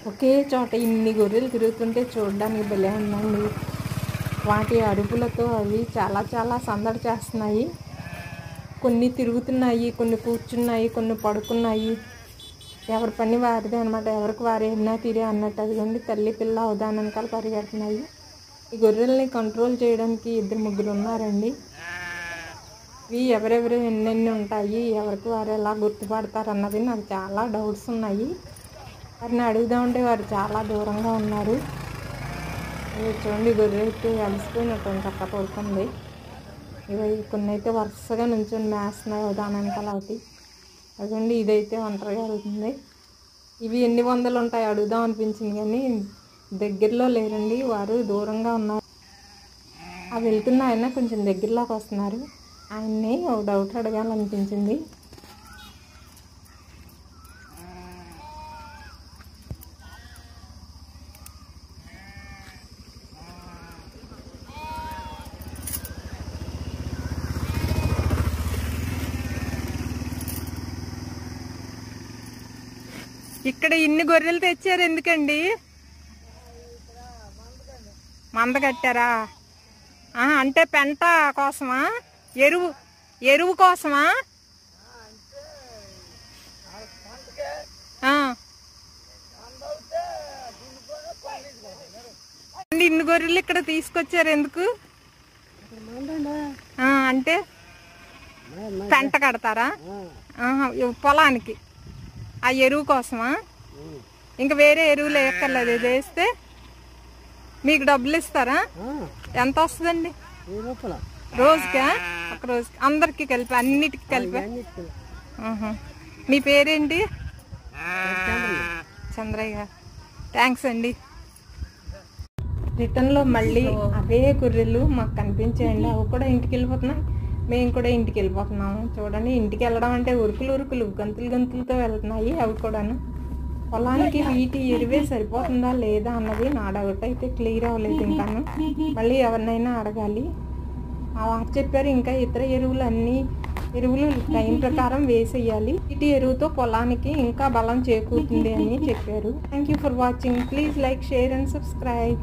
ఒకే చోట ఇన్ని గొర్రెలు తిరుగుతుంటే చూడడానికి భలే ఉందండి. వాటి అరుపులతో అవి చాలా చాలా సందడి చేస్తున్నాయి. కొన్ని తిరుగుతున్నాయి, కొన్ని కూర్చున్నాయి, కొన్ని పడుకున్నాయి. ఎవరి పని వారిదే అనమాట. ఎవరికి వారే ఎన్నా తీరే అన్నట్టు. అదిగోండి తల్లి పిల్ల అవదానకాలు పరిగెడుతున్నాయి. ఈ గొర్రెల్ని కంట్రోల్ చేయడానికి 2-3 ఉన్నారండి. ఇవి ఎవరెవరు ఎన్నెన్ని ఉంటాయి, ఎవరికి వారు ఎలా గుర్తుపడతారు అన్నది నాకు చాలా డౌట్స్ ఉన్నాయి. వారిని అడుగుదామంటే వారు చాలా దూరంగా ఉన్నారు. చూడండి గొర్రెకి అలసిపోయినట్టు చక్క పడుకుంది. ఇవి కొన్ని అయితే వరుసగా నుంచొని మేస్తున్నాయి ఉదాహరణకాలు అవుతాయి. అదండి ఇదైతే ఒంటరిగా వెళ్తుంది. ఇవి ఎన్ని వందలు ఉంటాయి అడుగుదాం అనిపించింది కానీ దగ్గరలో లేరండి, వారు దూరంగా ఉన్నారు. అవి వెళ్తున్న ఆయన కొంచెం దగ్గరలోకి వస్తున్నారు. ఆయన్ని ఒక డౌట్ అడగాలనిపించింది. ఇక్కడ ఇన్ని గొర్రెలు తెచ్చారు ఎందుకండి? మంద కట్టారా? అంటే పెంట కోసమా, ఎరువు కోసమా? ఇన్ని గొర్రెలు ఇక్కడ తీసుకొచ్చారు ఎందుకు? అంటే పెంట కడతారా పొలానికి? ఆ ఎరువు కోసమా? ఇంకా వేరే ఎరువులు వేయక్కర్లేదు. ఇది వేస్తే మీకు డబ్బులు ఇస్తారా? ఎంత వస్తుందండి రోజుకా? ఒక రోజుకి అందరికి కలిపి, అన్నిటికి కలిపి? మీ పేరేంటి? చంద్రయ్య. థ్యాంక్స్ అండి. రిటర్న్లో మళ్ళీ అవే గొర్రెలు మాకు కనిపించాయండి. అవి కూడా ఇంటికి వెళ్ళిపోతున్నాయి, మేము కూడా ఇంటికి వెళ్ళిపోతున్నాము. చూడండి, ఇంటికి వెళ్ళడం అంటే ఉరుకులు గంతులతో వెళ్తున్నాయి. అవి కూడాను పొలానికి వీటి ఎరువే సరిపోతుందా లేదా అన్నది నా డౌట్ అయితే క్లియర్ అవ్వలేదు. ఇంకాను మళ్ళీ ఎవరినైనా అడగాలి. వారు చెప్పారు ఇంకా ఇతర ఎరువులు టైం ప్రకారం వేసేయాలి, వీటి ఎరువుతో పొలానికి ఇంకా బలం చేకూరుతుంది అని చెప్పారు. Thank you for watching. Please like, share and subscribe.